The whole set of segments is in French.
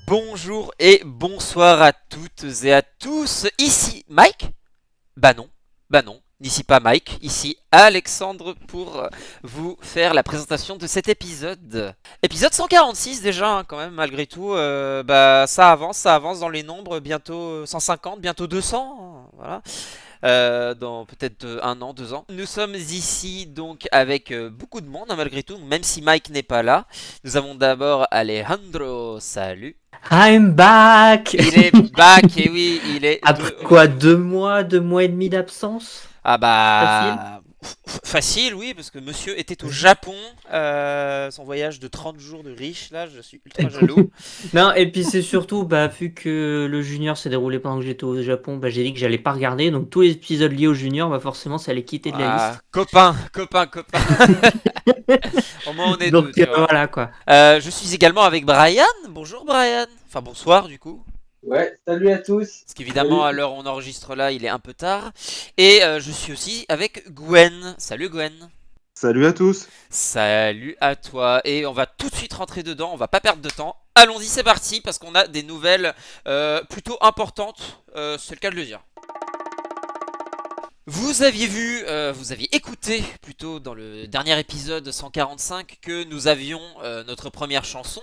Bonjour et bonsoir à toutes et à tous. Ici Mike. Bah non, n'ici pas Mike, ici Alexandre pour vous faire la présentation de cet épisode. Épisode 146 déjà, hein, quand même, malgré tout. Bah ça avance dans les nombres, bientôt 150, bientôt 200, hein, voilà. Dans peut-être un an, 2 ans. Nous sommes ici donc avec beaucoup de monde, hein, malgré tout, même si Mike n'est pas là. Nous avons d'abord Alejandro, salut. I'm back. Il est back, et oui, il est Après de quoi, retour. 2 mois et demi d'absence? Ah Facile? bah facile, oui, parce que monsieur était au Japon, son voyage de 30 jours de riche, là, je suis ultra jaloux. Non, et puis c'est surtout, vu que le junior s'est déroulé pendant que j'étais au Japon, j'ai dit que j'allais pas regarder, donc tous les épisodes liés au junior, forcément ça allait quitter de la Ah, liste. copain, copain, copain. Au moins on est deux, Donc tu vois. voilà quoi. Je suis également avec Brian. Bonjour Brian. Enfin bonsoir du coup. Ouais, salut à tous. Parce qu'évidemment Salut. à l'heure où on enregistre là, il est un peu tard. Et je suis aussi avec Gwen. Salut Gwen. Salut à tous. Salut à toi. Et on va tout de suite rentrer dedans, on va pas perdre de temps. Allons-y, c'est parti, parce qu'on a des nouvelles plutôt importantes, c'est le cas de le dire. Vous aviez vu, vous aviez écouté plutôt dans le dernier épisode 145 que nous avions notre première chanson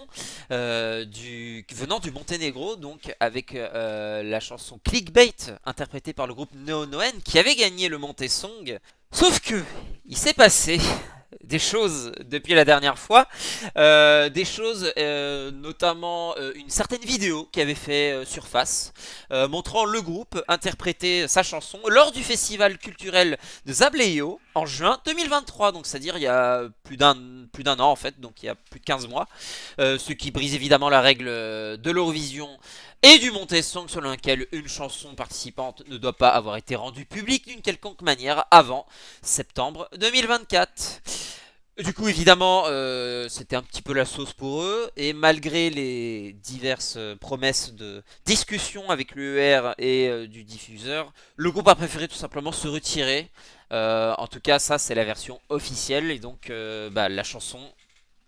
venant du Monténégro, donc avec la chanson Clickbait interprétée par le groupe Neonoen qui avait gagné le Montesong. Sauf que il s'est passé des choses depuis la dernière fois, des choses notamment une certaine vidéo qui avait fait surface montrant le groupe interpréter sa chanson lors du festival culturel de Zableyo en juin 2023, donc c'est-à-dire il y a plus d'un an en fait, donc il y a plus de 15 mois, ce qui brise évidemment la règle de l'Eurovision et du Montesong selon laquelle une chanson participante ne doit pas avoir été rendue publique d'une quelconque manière avant septembre 2024. Du coup, évidemment, c'était un petit peu la sauce pour eux, et malgré les diverses promesses de discussion avec l'UER et du diffuseur, le groupe a préféré tout simplement se retirer. En tout cas, ça c'est la version officielle, et donc la chanson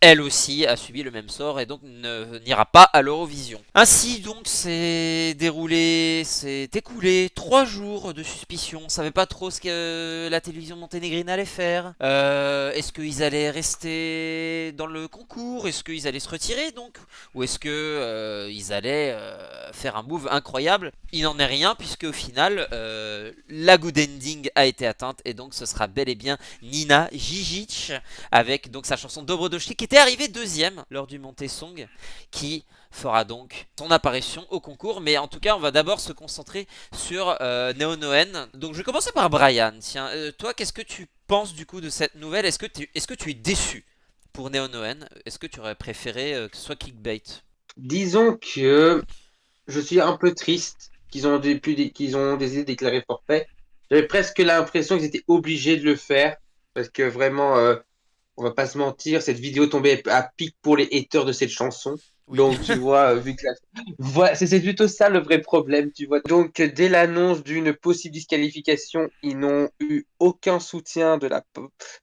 elle aussi a subi le même sort et donc n'ira pas à l'Eurovision. Ainsi donc s'est écoulé 3 jours de suspicion. On savait pas trop ce que la télévision monténégrine allait faire. Est-ce qu'ils allaient rester dans le concours? Est-ce qu'ils allaient se retirer donc? Ou est-ce que ils allaient faire un move incroyable? Il n'en est rien puisque au final la good ending a été atteinte et donc ce sera bel et bien Nina Žižić avec donc sa chanson Dobrodošli qui était arrivée deuxième lors du Montesong, qui fera donc son apparition au concours. Mais en tout cas, on va d'abord se concentrer sur Neonoen. Donc je vais commencer par Brian. Tiens, toi, qu'est-ce que tu penses du coup de cette nouvelle? Est-ce que tu es déçu pour Neonoen? Est-ce que tu aurais préféré que ce soit Clickbait? Disons que je suis un peu triste qu'ils ont décidé de déclarer forfait. J'avais presque l'impression qu'ils étaient obligés de le faire parce que vraiment, on va pas se mentir, cette vidéo tombait à pic pour les haters de cette chanson. Oui. Donc tu vois, voilà, c'est plutôt ça le vrai problème, tu vois. Donc dès l'annonce d'une possible disqualification, ils n'ont eu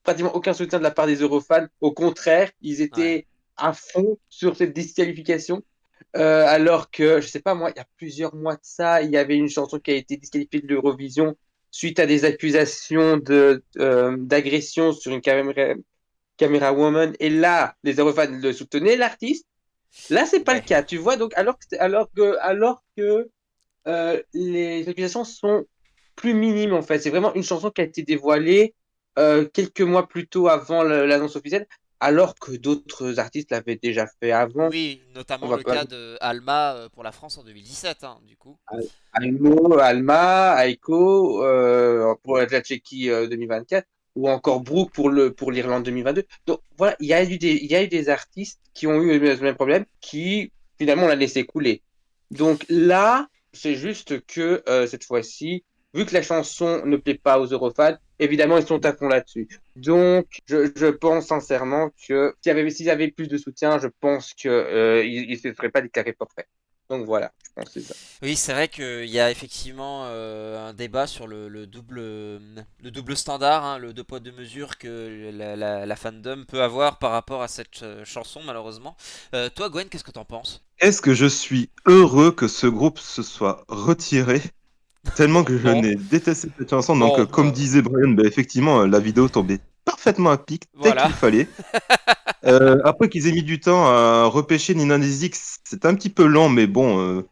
pratiquement aucun soutien de la part des Eurofans. Au contraire, ils Ouais. étaient à fond sur cette disqualification. Alors que, je sais pas moi, il y a plusieurs mois de ça, il y avait une chanson qui a été disqualifiée de l'Eurovision suite à des accusations d'agression sur une caméra woman. Et là, les Eurofans le soutenaient, l'artiste. Là, c'est pas le Ouais. cas, tu vois. Donc, alors que les accusations sont plus minimes, en fait. C'est vraiment une chanson qui a été dévoilée quelques mois plus tôt avant l'annonce officielle, alors que d'autres artistes l'avaient déjà fait avant. Oui, On notamment va le pas cas de Alma pour la France en 2017, hein, du coup. Almo, Alma, Aiko pour la Tchéquie 2024 ou encore Brooke pour l'Irlande 2022. Donc voilà, il y a eu des artistes qui ont eu le même problème qui finalement on l'a laissé couler. Donc là, c'est juste que cette fois-ci, vu que la chanson ne plaît pas aux Eurofans, évidemment ils sont à fond là-dessus. Donc je pense sincèrement que s'il y avait plus de soutien, je pense que ils ne se seraient pas déclarés forfaits. Donc voilà, je pense que c'est ça. Oui, c'est vrai qu'il y a effectivement un débat sur le double standard, hein, le deux poids deux mesures que la fandom peut avoir par rapport à cette chanson, malheureusement. Toi, Gwen, qu'est-ce que t'en penses? Est-ce que je suis heureux que ce groupe se soit retiré tellement que je Bon, n'ai détesté cette chanson. Donc, bon, comme disait Brian, bah, effectivement, la vidéo tombait parfaitement à pic, tel voilà. qu'il fallait. Après qu'ils aient mis du temps à repêcher Nina Nizix, c'est un petit peu lent, mais bon,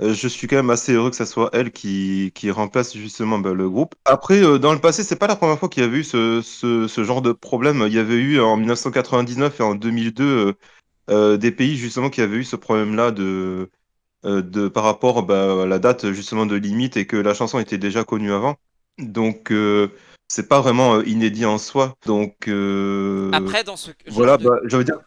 je suis quand même assez heureux que ça soit elle qui remplace justement bah, le groupe. Après, dans le passé, c'est pas la première fois qu'il y avait eu ce genre de problème. Il y avait eu en 1999 et en 2002 des pays justement qui avaient eu ce problème-là par rapport bah, à la date justement de limite et que la chanson était déjà connue avant. Donc, c'est pas vraiment inédit en soi. Donc, Après, dans ce genre voilà, de bah, j'avais dire.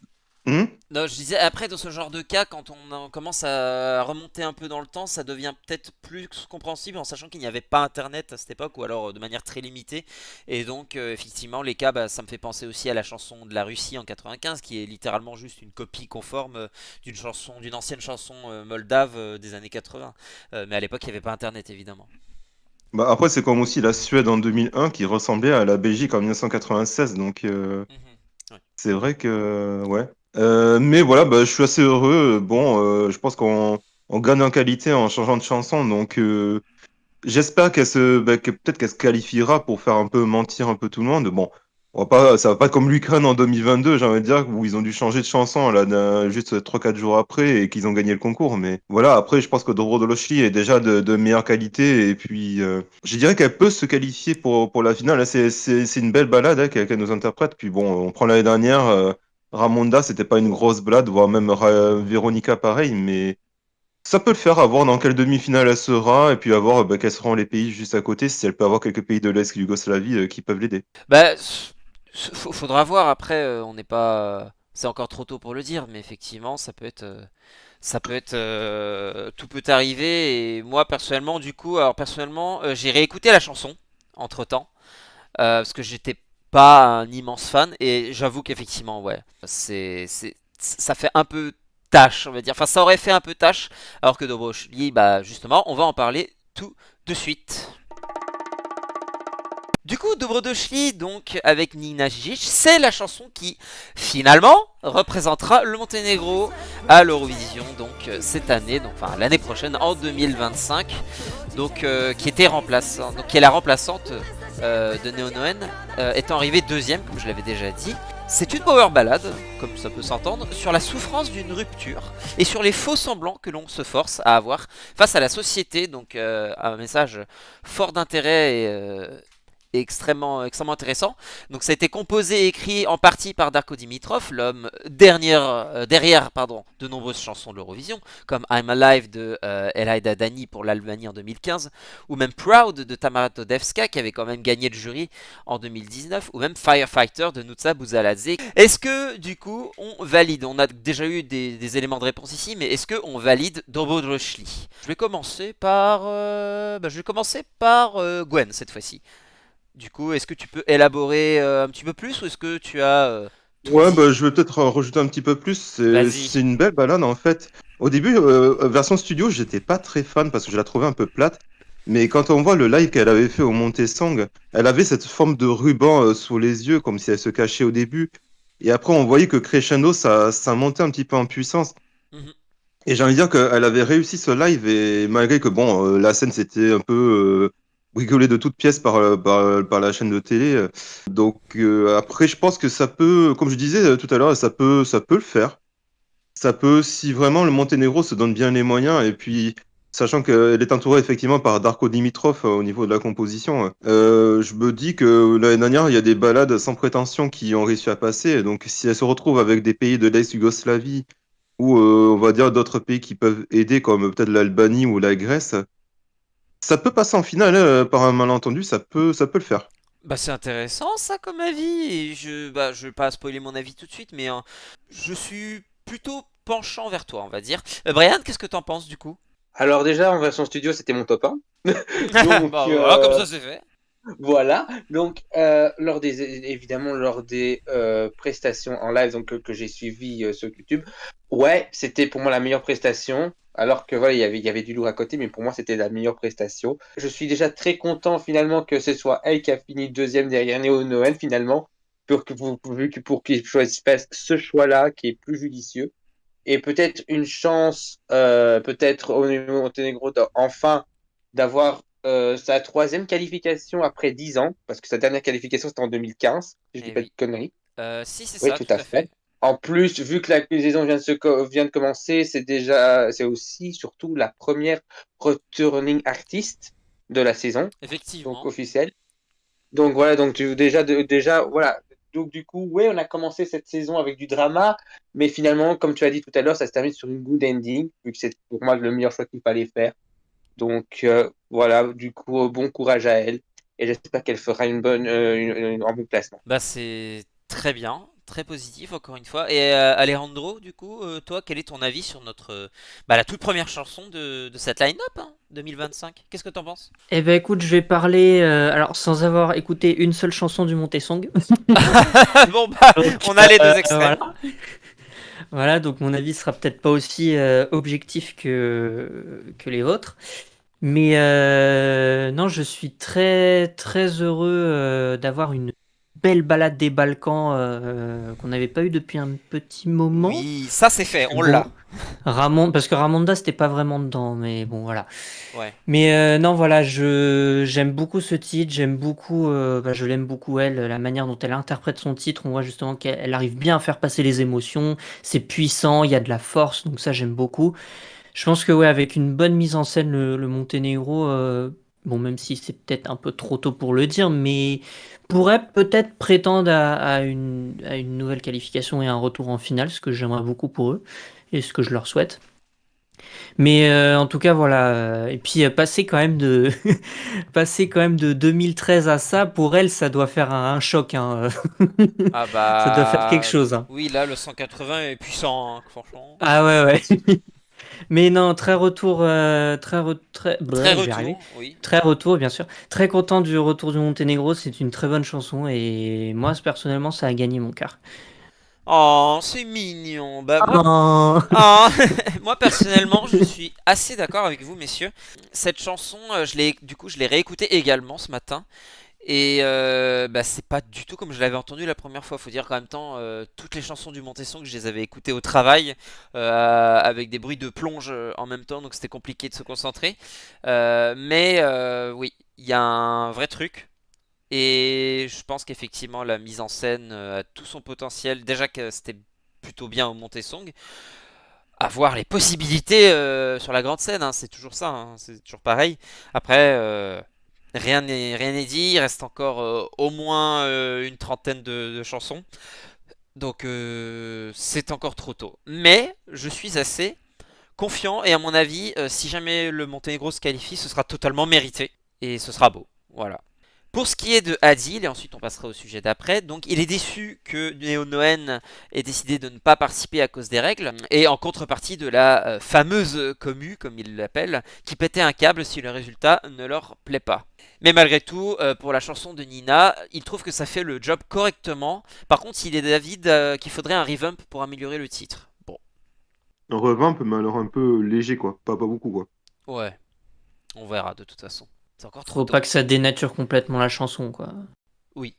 Hmm. Non, je disais, après, dans ce genre de cas, quand commence à remonter un peu dans le temps, ça devient peut-être plus compréhensible en sachant qu'il n'y avait pas Internet à cette époque, ou alors de manière très limitée. Et donc, effectivement, les cas, bah, ça me fait penser aussi à la chanson de la Russie en 95, qui est littéralement juste une copie conforme d'une ancienne chanson moldave des années 80. Mais à l'époque, il n'y avait pas Internet, évidemment. Bah, après, c'est comme aussi la Suède en 2001 qui ressemblait à la Belgique en 1996. Donc, Mhm. Ouais. c'est vrai que, ouais. Mais voilà, bah, je suis assez heureux. Bon, je pense qu'on gagne en qualité en changeant de chanson. Donc, j'espère que peut-être qu'elle se qualifiera pour faire un peu mentir un peu tout le monde. Bon, ça va pas être comme l'Ukraine en 2022, j'ai envie de dire, où ils ont dû changer de chanson là, juste 3 4 jours après et qu'ils ont gagné le concours. Mais voilà, après, je pense que Dobrodošli est déjà de meilleure qualité. Et puis, je dirais qu'elle peut se qualifier pour la finale. Là, c'est une belle balade hein, qu'elle nous interprète. Puis bon, on prend l'année dernière, Ramonda, c'était pas une grosse balade, voire même Véronica pareil, mais. Ça peut le faire, à voir dans quelle demi-finale elle sera, et puis à voir bah, quels seront les pays juste à côté, si elle peut avoir quelques pays de l'ex-Yougoslavie qui peuvent l'aider. Bah, faudra voir après, on n'est pas. C'est encore trop tôt pour le dire, mais effectivement, tout peut arriver. Et moi, personnellement, du coup, alors personnellement, j'ai réécouté la chanson entre-temps, parce que j'étais pas un immense fan, et j'avoue qu'effectivement, ouais, ça fait un peu tâche, on va dire. Enfin, ça aurait fait un peu tâche, alors que Dobroschli, bah, justement, on va en parler tout de suite. Du coup, Dobrodošli, donc avec Nina Žižić, c'est la chanson qui finalement représentera le Monténégro à l'Eurovision donc cette année, donc enfin l'année prochaine en 2025, donc qui était remplaçante, donc qui est la remplaçante de Neonoen, étant arrivée deuxième comme je l'avais déjà dit. C'est une power ballade, comme ça peut s'entendre, sur la souffrance d'une rupture et sur les faux semblants que l'on se force à avoir face à la société, donc un message fort d'intérêt et extrêmement intéressant. Donc ça a été composé et écrit en partie par Darko Dimitrov, l'homme derrière de nombreuses chansons de l'Eurovision, comme I'm Alive de Elhaïda Dani pour l'Albanie en 2015, ou même Proud de Tamara Todevska qui avait quand même gagné le jury en 2019, ou même Firefighter de Nutsa Buzhaladze. Est-ce que du coup on valide? On a déjà eu des éléments de réponse ici, mais est-ce qu'on valide Dobrodošli? Je vais commencer par Gwen cette fois-ci. Du coup, est-ce que tu peux élaborer un petit peu plus ou est-ce que tu as tout Ouais, dit? bah, je vais peut-être rajouter un petit peu plus. C'est Vas-y. une belle balade en fait. Au début, version studio, j'étais pas très fan parce que je la trouvais un peu plate. Mais quand on voit le live qu'elle avait fait au Monte Song, elle avait cette forme de ruban sous les yeux, comme si elle se cachait au début. Et après, on voyait que crescendo, ça montait un petit peu en puissance. Mhm. Et j'ai envie de dire qu'elle avait réussi ce live et malgré que bon, la scène c'était un peu bricolé de toutes pièces par la chaîne de télé. Donc après, je pense que ça peut, comme je disais tout à l'heure, ça peut le faire. Ça peut, si vraiment le Monténégro se donne bien les moyens et puis sachant qu'elle est entourée effectivement par Darko Dimitrov au niveau de la composition, je me dis que l'année dernière il y a des balades sans prétention qui ont réussi à passer. Donc si elle se retrouve avec des pays de l'ex-Yougoslavie ou on va dire d'autres pays qui peuvent aider, comme peut-être l'Albanie ou la Grèce. Ça peut passer en finale, hein, par un malentendu, ça peut le faire. Bah c'est intéressant ça comme avis et je vais pas spoiler mon avis tout de suite mais je suis plutôt penchant vers toi on va dire. Brian, qu'est-ce que t'en penses du coup? Alors déjà, en version studio, c'était mon top 1. Donc, Bah voilà, comme ça c'est fait. Voilà, donc évidemment lors des prestations en live donc, que j'ai suivies sur YouTube, ouais, c'était pour moi la meilleure prestation, alors que voilà, il y avait du lourd à côté, mais pour moi c'était la meilleure prestation. Je suis déjà très content finalement que ce soit elle qui a fini deuxième derrière Neo Noël finalement, pour qu'il choisisse pas ce choix-là qui est plus judicieux. Et peut-être une chance, peut-être au Monténégro, enfin d'avoir sa troisième qualification après 10 ans, parce que sa dernière qualification c'était en 2015, si je dis Eh pas de oui. conneries. Si, c'est Oui, ça, tout tout à à fait. fait. En plus, vu que la saison vient de commencer, c'est aussi surtout la première returning artist de la saison, donc Effectivement. officielle. Donc voilà, donc déjà, voilà. Donc du coup, ouais, on a commencé cette saison avec du drama, mais finalement, comme tu as dit tout à l'heure, ça se termine sur une good ending, vu que c'est pour moi le meilleur choix qu'il fallait faire. Donc voilà, du coup, bon courage à elle, et j'espère qu'elle fera un bon classement. Bah, c'est très bien, très positif encore une fois. Et Alejandro, du coup, toi, quel est ton avis sur la toute première chanson de cette line-up, hein, 2025? Qu'est-ce que t'en penses? Eh ben écoute, je vais parler, alors sans avoir écouté une seule chanson du Montesong. Bon, bah, Donc, on a les deux extraits. voilà. Voilà, donc mon avis sera peut-être pas aussi objectif que les vôtres. Mais non, je suis très très heureux d'avoir une belle balade des Balkans qu'on n'avait pas eu depuis un petit moment. Oui, ça c'est fait, on Bon, l'a. Parce que Ramonda c'était pas vraiment dedans, mais bon voilà. Ouais. Mais non, voilà, j'aime beaucoup ce titre, j'aime beaucoup, je l'aime beaucoup elle, la manière dont elle interprète son titre. On voit justement qu'elle arrive bien à faire passer les émotions. C'est puissant, il y a de la force, donc ça j'aime beaucoup. Je pense que ouais, avec une bonne mise en scène, le Monténégro, bon, même si c'est peut-être un peu trop tôt pour le dire, mais pourrait peut-être prétendre à une nouvelle qualification et un retour en finale, ce que j'aimerais beaucoup pour eux et ce que je leur souhaite. Mais en tout cas, voilà. Et puis passer quand même de passer quand même de 2013 à ça, pour elle, ça doit faire un choc, hein. Ah Ça doit faire quelque bah chose, hein. oui, là le 180 est puissant, hein, franchement. Ah ouais, ouais. Mais non, très retour, Très bref, je vais y arriver. retour, oui. Très retour, bien sûr. Très content du retour du Monténégro. C'est une très bonne chanson et moi, personnellement, ça a gagné mon cœur. Oh, c'est mignon. Bah moi, Oh. ah, moi personnellement, je suis assez d'accord avec vous, messieurs. Cette chanson, je l'ai réécoutée également ce matin. Et bah, c'est pas du tout comme je l'avais entendu la première fois. Faut dire qu'en même temps, toutes les chansons du Montesson que je les avais écoutées au travail, avec des bruits de plonge en même temps, donc c'était compliqué de se concentrer. Mais oui, il y a un vrai truc. Et je pense qu'effectivement la mise en scène a tout son potentiel. Déjà que c'était plutôt bien au Montesson. À voir les possibilités sur la grande scène, hein, c'est toujours ça, hein, c'est toujours pareil. Après, rien n'est dit, il reste encore au moins une trentaine de chansons. Donc c'est encore trop tôt. Mais je suis assez confiant et à mon avis, si jamais le Monténégro se qualifie, ce sera totalement mérité. Et ce sera beau. Voilà. Pour ce qui est de Adil, et ensuite on passera au sujet d'après, donc il est déçu que Neo Noen ait décidé de ne pas participer à cause des règles, et en contrepartie de la fameuse commu, comme il l'appelle, qui pétait un câble si le résultat ne leur plaît pas. Mais malgré tout, pour la chanson de Nina, il trouve que ça fait le job correctement. Par contre, il est d'avis qu'il faudrait un revamp pour améliorer le titre. Bon, Un revamp, mais alors un peu léger, quoi. Pas beaucoup, quoi. ouais, on verra de toute façon. C'est encore trop Faut tôt. pas que ça dénature complètement la chanson, quoi. Oui.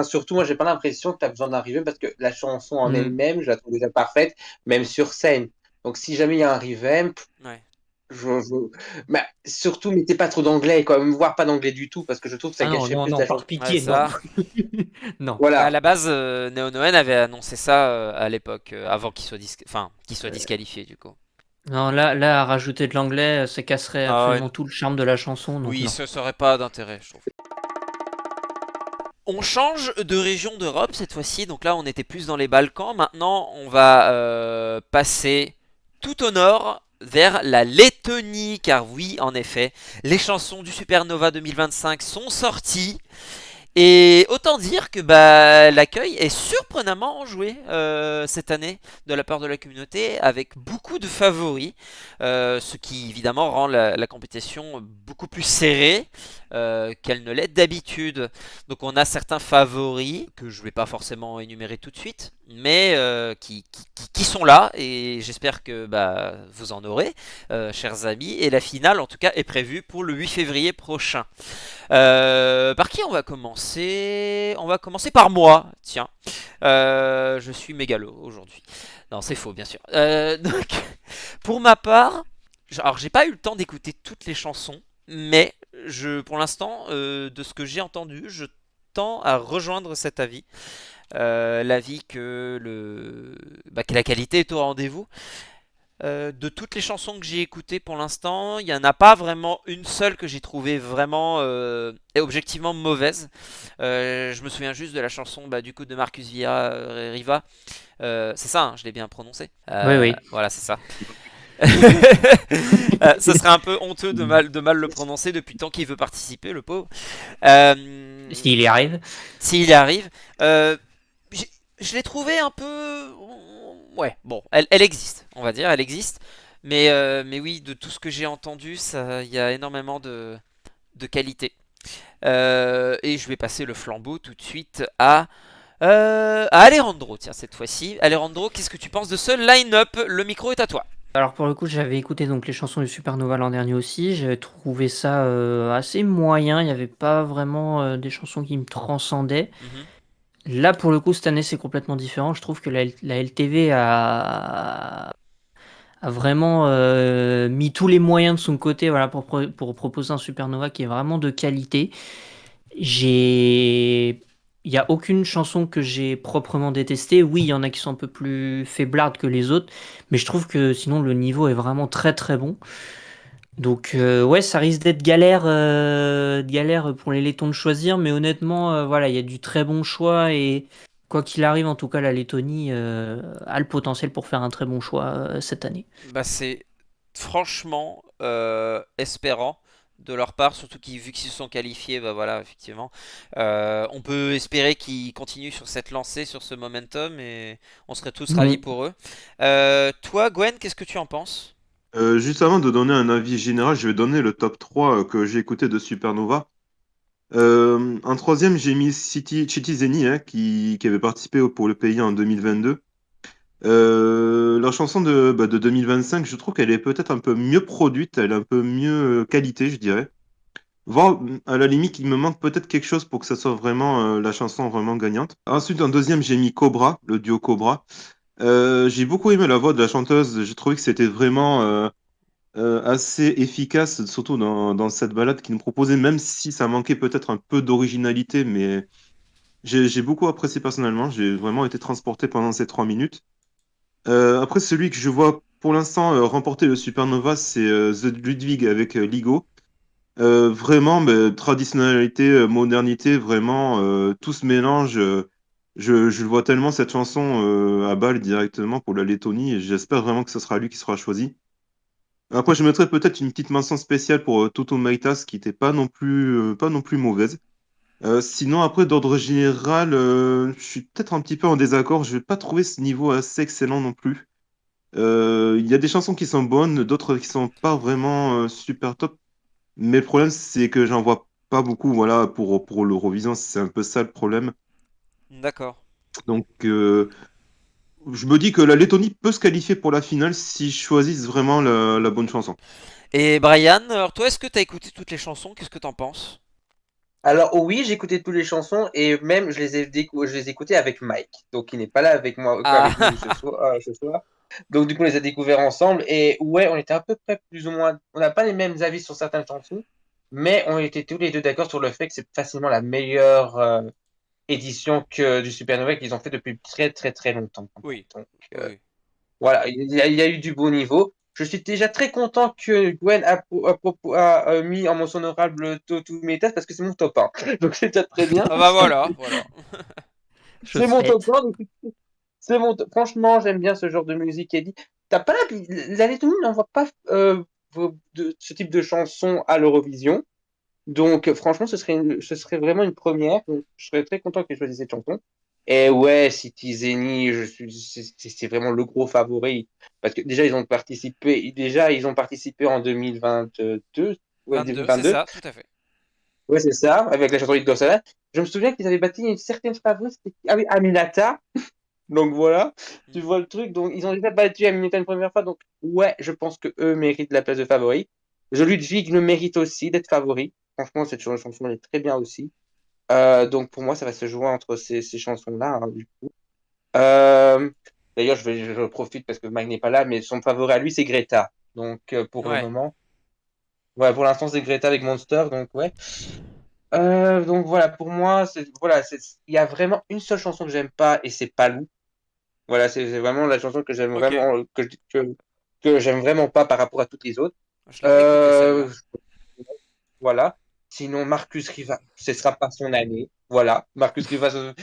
Surtout, moi, j'ai pas l'impression que tu as besoin d'arriver parce que la chanson en Hmm. elle-même, je la trouve déjà parfaite, même sur scène. Donc, si jamais il y a un revamp, Ouais. mais surtout, mettez pas trop d'anglais, quoi, voire pas d'anglais du tout, parce que je trouve que ça Ah non, gâchait non, plus non, la par chanson. Ouais, pitié, non. ça. Non. Bah, à Voilà. la base, Neo Noen avait annoncé ça à l'époque, avant qu'il soit disqualifié du coup. Non, là, à rajouter de l'anglais, ça casserait Ah ouais, absolument tout le charme de la chanson, donc oui, non. ça serait pas d'intérêt, je trouve. On change de région d'Europe cette fois-ci, donc là on était plus dans les Balkans. Maintenant on va passer tout au nord vers la Lettonie, car oui, en effet, les chansons du Supernova 2025 sont sorties. Et autant dire que bah, l'accueil est surprenamment enjoué cette année de la part de la communauté avec beaucoup de favoris, ce qui évidemment rend la compétition beaucoup plus serrée qu'elle ne l'est d'habitude. Donc on a certains favoris que je vais pas forcément énumérer tout de suite, mais qui sont là et j'espère que bah, vous en aurez, chers amis. Et la finale en tout cas est prévue pour le 8 février prochain. Par qui on va commencer? On va commencer par moi, tiens. Je suis mégalo aujourd'hui. Non, c'est faux, bien sûr. Donc, pour ma part, alors j'ai pas eu le temps d'écouter toutes les chansons, mais pour l'instant, de ce que j'ai entendu, je tends à rejoindre cet avis. L'avis que la qualité est au rendez-vous. De toutes les chansons que j'ai écoutées pour l'instant, il n'y en a pas vraiment une seule que j'ai trouvée vraiment et objectivement mauvaise. Je me souviens juste de la chanson du coup de Marcus Riva. C'est ça, hein, je l'ai bien prononcé. Oui, oui. Voilà, c'est ça. Ce serait un peu honteux de mal le prononcer depuis tant qu'il veut participer, le pauvre. S'il y arrive. S'il y arrive. J'ai- je l'ai trouvé un peu. Ouais, bon, elle existe, on va dire, elle existe. Mais oui, de tout ce que j'ai entendu, il y a énormément de qualité. Et je vais passer le flambeau tout de suite à Alejandro, tiens, cette fois-ci. Alejandro, qu'est-ce que tu penses de ce line-up? Le micro est à toi. Alors pour le coup, j'avais écouté donc les chansons du Supernova l'an dernier aussi. J'avais trouvé ça assez moyen. Il n'y avait pas vraiment des chansons qui me transcendaient. Mhm. Là, pour le coup, cette année, c'est complètement différent. Je trouve que la LTV a vraiment mis tous les moyens de son côté, voilà, pour proposer un Supernova qui est vraiment de qualité. Il n'y a aucune chanson que j'ai proprement détestée. Oui, il y en a qui sont un peu plus faiblardes que les autres, mais je trouve que sinon le niveau est vraiment très très bon. Donc ouais, ça risque d'être galère pour les Lettons de choisir, mais honnêtement, voilà, il y a du très bon choix et quoi qu'il arrive, en tout cas, la Lettonie a le potentiel pour faire un très bon choix cette année. Bah, c'est franchement espérant de leur part, surtout vu qu'ils se sont qualifiés, bah voilà, effectivement. On peut espérer qu'ils continuent sur cette lancée, sur ce momentum, et on serait tous ravis Mm. pour eux. Toi, Gwen, qu'est-ce que tu en penses? Juste avant de donner un avis général, je vais donner le top 3 que j'ai écouté de Supernova. En troisième, j'ai mis Chiti Zeni, hein, qui avait participé pour le pays en 2022. Leur chanson de 2025, je trouve qu'elle est peut-être un peu mieux produite, elle est un peu mieux qualité, je dirais. Voire, à la limite, il me manque peut-être quelque chose pour que ça soit vraiment la chanson vraiment gagnante. Ensuite, en deuxième, j'ai mis Cobra, le duo Cobra. J'ai beaucoup aimé la voix de la chanteuse. J'ai trouvé que c'était vraiment assez efficace, surtout dans cette balade qu'il nous proposait, même si ça manquait peut-être un peu d'originalité, mais j'ai beaucoup apprécié personnellement. J'ai vraiment été transporté pendant ces 3 minutes. Après, celui que je vois pour l'instant remporter le Supernova, c'est The Ludwig avec Ligo. Vraiment, traditionnalité, modernité, vraiment, tout se mélange. Je le vois tellement cette chanson à Bâle directement pour la Lettonie et j'espère vraiment que ce sera lui qui sera choisi. Après, je mettrais peut-être une petite mention spéciale pour Toto Maitas qui n'était pas non plus mauvaise. Sinon, après, d'ordre général, je suis peut-être un petit peu en désaccord. Je vais pas trouver ce niveau assez excellent non plus. Il y a des chansons qui sont bonnes, d'autres qui sont pas vraiment super top. Mais le problème, c'est que j'en vois pas beaucoup. Voilà, pour l'Eurovision, c'est un peu ça le problème. D'accord. Donc, je me dis que la Lettonie peut se qualifier pour la finale s'ils choisissent vraiment la bonne chanson. Et Brian, alors toi, est-ce que t'as écouté toutes les chansons? Qu'est-ce que t'en penses? Alors oui, j'ai écouté toutes les chansons et même je les ai écoutées avec Mike, donc il n'est pas là avec moi, avec nous Ah, ce soir. Donc du coup, on les a découverts ensemble et ouais, on était à peu près plus ou moins, on n'a pas les mêmes avis sur certaines chansons, mais on était tous les deux d'accord sur le fait que c'est facilement la meilleure édition du Supernova qu'ils ont fait depuis très très très longtemps. oui, Donc oui. voilà, il y a eu du beau niveau. Je suis déjà très content que Gwen a mis en mention honorable Totu Metas parce que c'est mon top 1. Donc c'est déjà très bien. Ah bah voilà, voilà. C'est Chose mon top faite. 1. Donc franchement, j'aime bien ce genre de musique, Eddie. T'as pas la Lettonie n'envoie pas ce type de chanson à l'Eurovision. Donc, franchement, ce serait vraiment une première. Donc, je serais très content qu'ils choisissent cette chanson. Et ouais, Citizeni, c'est vraiment le gros favori. Parce que déjà, ils ont participé en 2022, ouais, 22, c'est 2022. ça, tout à fait. Ouais, c'est ça, avec la chanson It Goes On. Je me souviens qu'ils avaient battu une certaine favorite, ah oui, Aminata. Donc voilà, tu Mm. vois le truc. Donc, ils ont déjà battu Aminata une première fois. Donc, ouais, je pense que eux méritent la place de favori. The Ludwig le mérite aussi d'être favori. Franchement, cette chanson elle est très bien aussi. Donc pour moi, ça va se jouer entre ces chansons-là, hein, du coup. Euh, D'ailleurs, je profite parce que Mike n'est pas là, mais son favori à lui, c'est Greta. Donc pour le Ouais, moment, ouais, pour l'instant, c'est Greta avec Monster. Donc ouais. Donc voilà, pour moi, il y a vraiment une seule chanson que j'aime pas et c'est Palou. Voilà, c'est vraiment la chanson que j'aime ok. vraiment, que j'aime vraiment pas par rapport à toutes les autres. Je l'aurais écouté Euh, celle-là. voilà. Sinon, Marcus Rivas, ce sera pas son année. Voilà, Marcus Rivas, ce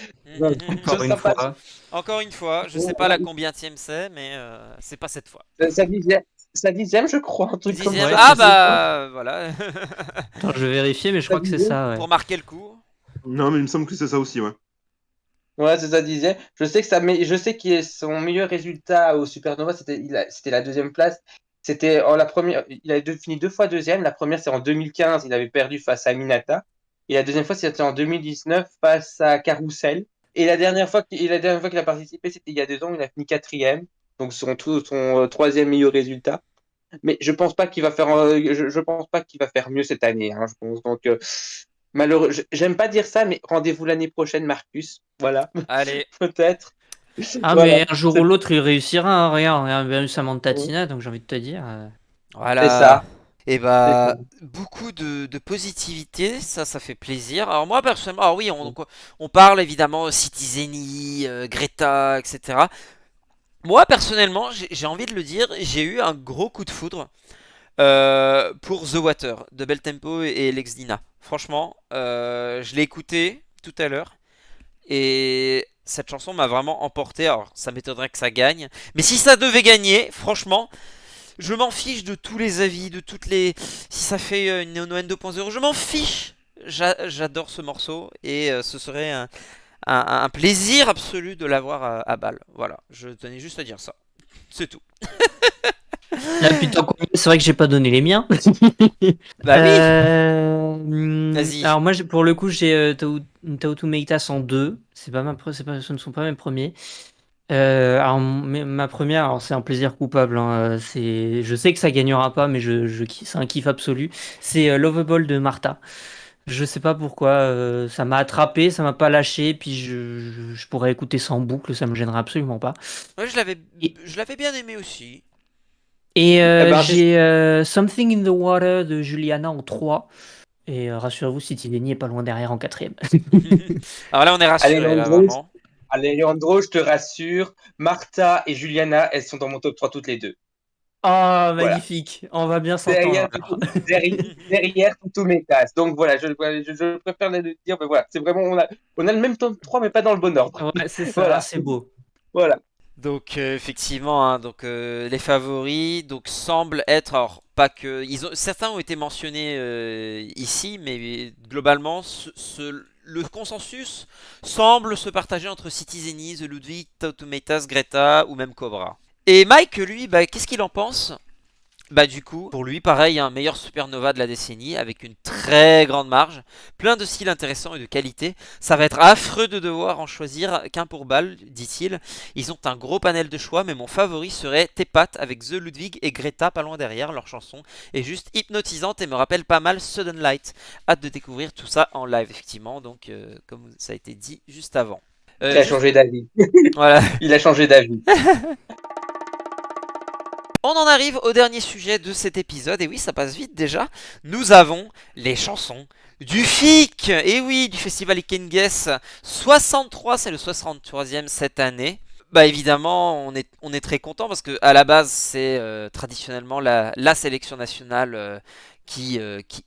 Encore une sera pas. fois. Encore une fois, je sais pas la combienième c'est, mais c'est pas cette fois. Sa dixième, sa dixième, je crois, un truc comme Dixième, Ouais, ça. ah c'est ça. bah voilà. Attends, je vais vérifier, mais je Sa crois que c'est dixième. ça, ouais. Pour marquer le coup. Non, mais il me semble que c'est ça aussi, ouais. Ouais, c'est sa dixième. Je sais que je sais que son meilleur résultat au Supernova, c'était la deuxième place. C'était en la première, il avait fini deux fois deuxième. La première, c'est en 2015, il avait perdu face à Minata. Et la deuxième fois, c'était en 2019 face à Carousel. La dernière fois qu'il a participé, c'était il y a 2 ans, il a fini quatrième. Donc son troisième meilleur résultat. Mais je pense pas qu'il va faire, je pense pas qu'il va faire mieux cette année, hein, je pense. Donc, malheureux, j'aime pas dire ça, mais rendez-vous l'année prochaine, Marcus. Voilà, Allez, peut-être. Ah, Voilà, mais un jour ou l'autre, il réussira, hein. Regarde, on a bien eu Samantha c'est Tina, donc j'ai envie de te dire. c'est voilà. ça. Et C'est ça. bah, beaucoup de positivité, ça fait plaisir. Alors moi personnellement, ah oui, on parle évidemment Citizeni, Greta, etc. Moi personnellement, j'ai envie de le dire, j'ai eu un gros coup de foudre pour The Water de Bel Tempo et Lex Dina. Franchement, je l'ai écouté tout à l'heure et cette chanson m'a vraiment emporté. Alors, ça m'étonnerait que ça gagne, mais si ça devait gagner, franchement, je m'en fiche de tous les avis, de toutes les. Si ça fait une Neon 2.0, je m'en fiche. J'adore ce morceau et ce serait un plaisir absolu de l'avoir à Bâle. Voilà, je tenais juste à dire ça. C'est tout. Là, puis tant qu'on y est, c'est vrai que j'ai pas donné les miens. Bah oui, vas-y. Alors moi, pour le coup, j'ai Tao to Meitas en 2. C'est pas ce ne sont pas mes premiers. Alors ma première, alors c'est un plaisir coupable, hein. Je sais que ça gagnera pas, mais c'est un kiff absolu. C'est Lovable de Martha. Je sais pas pourquoi, ça m'a attrapé, ça m'a pas lâché, puis je pourrais écouter ça en boucle, ça me gênerait absolument pas. Ouais, Et, je l'avais bien aimé aussi. Eh ben, j'ai Something in the Water de Juliana en 3. Et rassurez-vous, City Lenny est pas loin derrière en quatrième. Alors là, on est rassuré, là, Alejandro, vraiment. Alejandro, je te rassure, Martha et Juliana, elles sont dans mon top 3 toutes les deux. Ah, Voilà. magnifique, on va bien Derrière, s'entendre alors. derrière tous mes tasses. Donc voilà, je préfère le dire, mais voilà, c'est vraiment, on a le même top 3, mais pas dans le bon ordre. Ouais, c'est ça, Voilà, c'est beau. voilà. Donc effectivement, hein, donc les favoris donc semblent être, alors pas que certains ont été mentionnés ici, mais globalement le consensus semble se partager entre Citizeni, The Ludwig, Tautomatas, Greta ou même Cobra. Et Mike, lui, bah, qu'est-ce qu'il en pense? Bah du coup, pour lui, pareil, un meilleur supernova de la décennie, avec une très grande marge, plein de styles intéressants et de qualité. Ça va être affreux de devoir en choisir qu'un pour balle, dit-il. Ils ont un gros panel de choix, mais mon favori serait Tepat avec The Ludwig et Greta pas loin derrière. Leur chanson est juste hypnotisante et me rappelle pas mal Sudden Light. Hâte de découvrir tout ça en live, effectivement, donc comme ça a été dit juste avant. Il a Juste, changé d'avis. voilà. Il a changé d'avis. On en arrive au dernier sujet de cet épisode, et oui, ça passe vite déjà. Nous avons les chansons du FIC, et oui, du Festival Ikengues 63, c'est le 63e cette année. Bah évidemment, on est très content parce que à la base, c'est traditionnellement la sélection nationale qui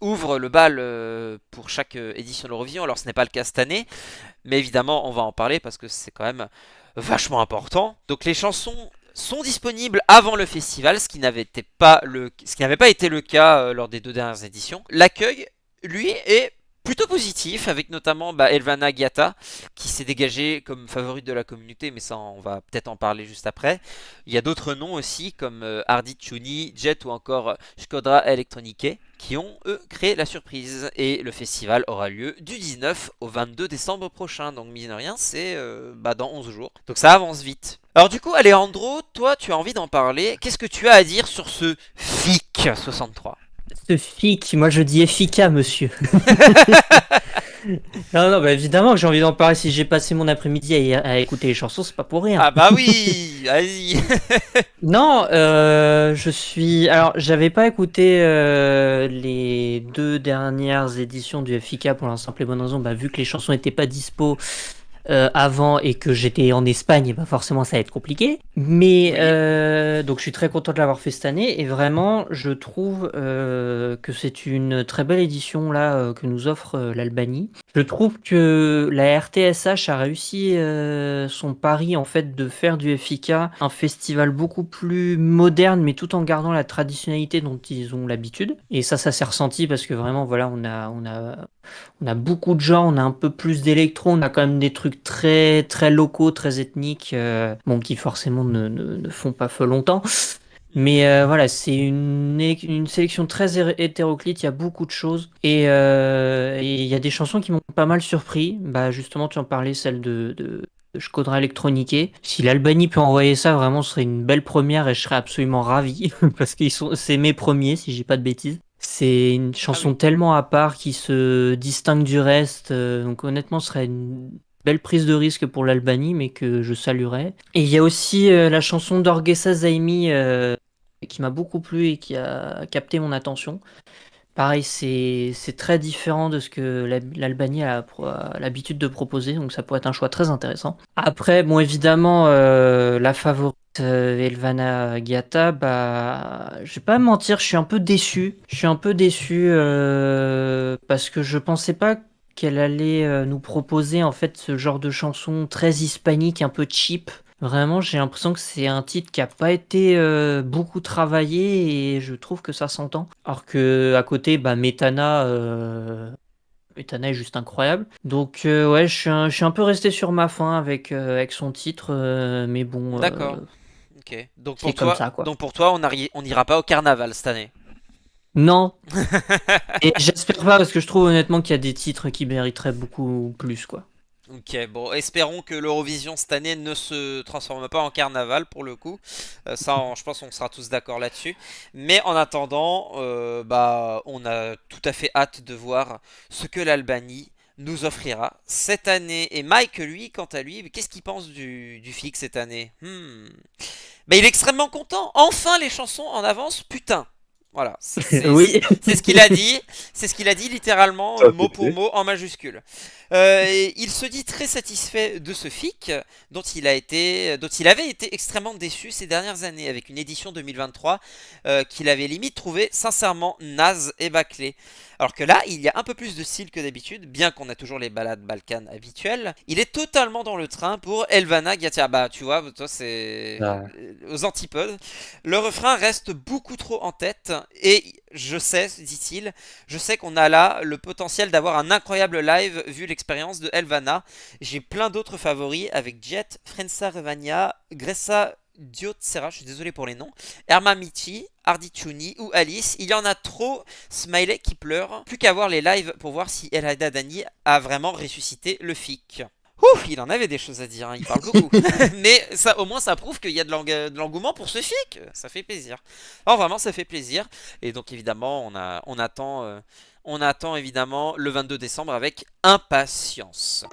ouvre le bal pour chaque édition de l'Eurovision. Alors ce n'est pas le cas cette année, mais évidemment, on va en parler parce que c'est quand même vachement important. Donc les chansons sont disponibles avant le festival, ce qui n'avait pas été le cas lors des 2 dernières éditions. L'accueil lui, est plutôt positif, avec notamment Elvana Giata, qui s'est dégagée comme favorite de la communauté, mais ça, on va peut-être en parler juste après. Il y a d'autres noms aussi, comme Hardy Chuni, Jet ou encore Shkodra Electronique, qui ont, eux, créé la surprise. Et le festival aura lieu du 19 au 22 décembre prochain, donc mine de rien, c'est dans 11 jours. Donc ça avance vite. Alors du coup, Alejandro, toi, tu as envie d'en parler. Qu'est-ce que tu as à dire sur ce FIC 63? Ce FIC, moi je dis efficace, monsieur. Non, non, bah évidemment que j'ai envie d'en parler. Si j'ai passé mon après-midi à écouter les chansons, c'est pas pour rien. Ah bah oui, vas-y. Non, je suis. Alors, j'avais pas écouté les 2 dernières éditions du FICA pour la simple et bonne raison, vu que les chansons n'étaient pas dispo avant et que j'étais en Espagne, forcément ça va être compliqué. Mais Oui. donc je suis très content de l'avoir fait cette année et vraiment je trouve que c'est une très belle édition là que nous offre l'Albanie. Je trouve que la RTSH a réussi son pari en fait de faire du FICA un festival beaucoup plus moderne mais tout en gardant la traditionnalité dont ils ont l'habitude. Et ça s'est ressenti parce que vraiment voilà on a beaucoup de genres, on a un peu plus d'électro, on a quand même des trucs très très locaux, très ethniques, qui forcément ne font pas feu longtemps. Mais voilà, c'est une sélection très hétéroclite, il y a beaucoup de choses. Et il y a des chansons qui m'ont pas mal surpris. Justement, tu en parlais, celle de Shkodra Electronique. Si l'Albanie peut envoyer ça, vraiment, ce serait une belle première et je serais absolument ravi. Parce que c'est mes premiers, si j'ai pas de bêtises. C'est une Ah chanson oui. tellement à part qui se distingue du reste. Donc honnêtement, ce serait une belle prise de risque pour l'Albanie, mais que je saluerais. Et il y a aussi la chanson d'Orgesa Zaimi qui m'a beaucoup plu et qui a capté mon attention. Pareil, c'est très différent de ce que l'Albanie a l'habitude de proposer, donc ça pourrait être un choix très intéressant. Après, bon, évidemment, la favorite Elvana Giata, je vais pas me mentir, je suis un peu déçu. Je suis un peu déçu parce que je pensais pas qu'elle allait nous proposer en fait ce genre de chanson très hispanique, un peu cheap. Vraiment, j'ai l'impression que c'est un titre qui a pas été beaucoup travaillé et je trouve que ça s'entend. Alors que à côté, Metana est juste incroyable. Donc ouais, je suis un peu resté sur ma faim avec son titre, mais bon, D'accord. Ok. c'est comme ça quoi. Donc pour toi, on n'ira pas au carnaval cette année. Non, et j'espère pas parce que je trouve honnêtement qu'il y a des titres qui mériteraient beaucoup plus quoi. Ok, bon, espérons que l'Eurovision cette année ne se transforme pas en carnaval pour le coup. Je pense qu'on sera tous d'accord là-dessus. Mais en attendant, on a tout à fait hâte de voir ce que l'Albanie nous offrira cette année. Et Mike, lui, quant à lui, qu'est-ce qu'il pense du FIC cette année? Il est extrêmement content. Enfin, les chansons en avance, putain. Voilà, Oui. c'est ce qu'il a dit. C'est ce qu'il a dit littéralement, Ça, mot c'est pour fait. mot, en majuscule. Et il se dit très satisfait de ce FIC, dont il avait été extrêmement déçu ces dernières années, avec une édition 2023 qu'il avait limite trouvé sincèrement naze et bâclée. Alors que là, il y a un peu plus de style que d'habitude, bien qu'on a toujours les balades Balkan habituelles. Il est totalement dans le train pour Elvana Giatia. Bah, tu vois, toi, c'est Ah. aux antipodes. Le refrain reste beaucoup trop en tête et je sais, dit-il, je sais qu'on a là le potentiel d'avoir un incroyable live vu l'expérience de Elvana. J'ai plein d'autres favoris avec Jet, Frenza Revania, Gressa Diotsera, je suis désolé pour les noms, Erma Michi, Hardy Chuni ou Alice. Il y en a trop, Smiley qui pleure. Plus qu'à voir les lives pour voir si El Haddadani a vraiment ressuscité le FIC. Ouf, il en avait des choses à dire, hein, il parle beaucoup. Mais ça, au moins, ça prouve qu'il y a de l'engouement pour ce FIC. Ça fait plaisir. Alors vraiment, ça fait plaisir. Et donc évidemment, on attend évidemment le 22 décembre avec impatience.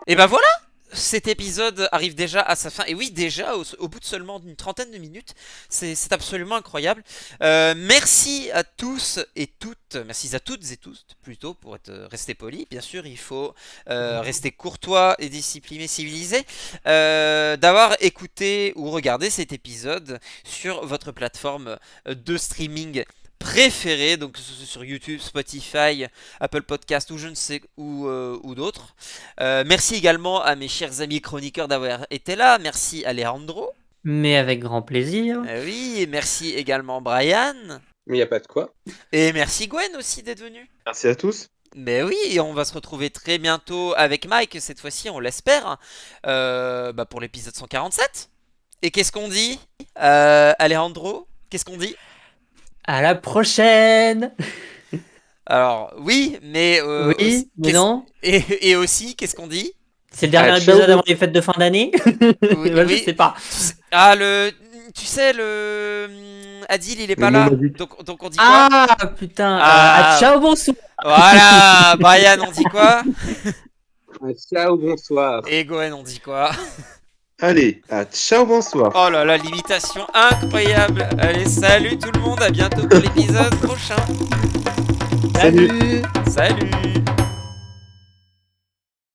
Et ben voilà, cet épisode arrive déjà à sa fin. Et oui, déjà, au bout de seulement une trentaine de minutes. C'est absolument incroyable. Merci à tous et toutes. Merci à toutes et tous, plutôt, pour être resté poli. Bien sûr, il faut rester courtois et discipliné, civilisé. D'avoir écouté ou regardé cet épisode sur votre plateforme de streaming préférée, donc sur YouTube, Spotify, Apple Podcast ou je ne sais ou d'autres. Merci également à mes chers amis chroniqueurs d'avoir été là. Merci Alejandro. Mais avec grand plaisir. Oui, et merci également Brian. Mais il n'y a pas de quoi. Et merci Gwen aussi d'être venu. Merci à tous. Mais oui, et on va se retrouver très bientôt avec Mike, cette fois-ci, on l'espère, pour l'épisode 147. Et qu'est-ce qu'on dit, Alejandro? Qu'est-ce qu'on dit? À la prochaine. Alors, oui, mais Oui, mais non. et aussi, qu'est-ce qu'on dit? C'est le dernier Ah, ciao. épisode avant les fêtes de fin d'année. Oui, Bah, je oui. sais pas. Ah, tu sais, Adil, il est pas Le mot là. magique. Donc on dit quoi? Ah putain. Ah. Ciao, bonsoir. Voilà, Brian, on dit quoi? Ah, ciao, bonsoir. Et Gwen, on dit quoi? Allez, ciao, bonsoir. Oh là là, l'imitation incroyable. Allez, salut tout le monde, à bientôt pour l'épisode prochain. Salut. Salut.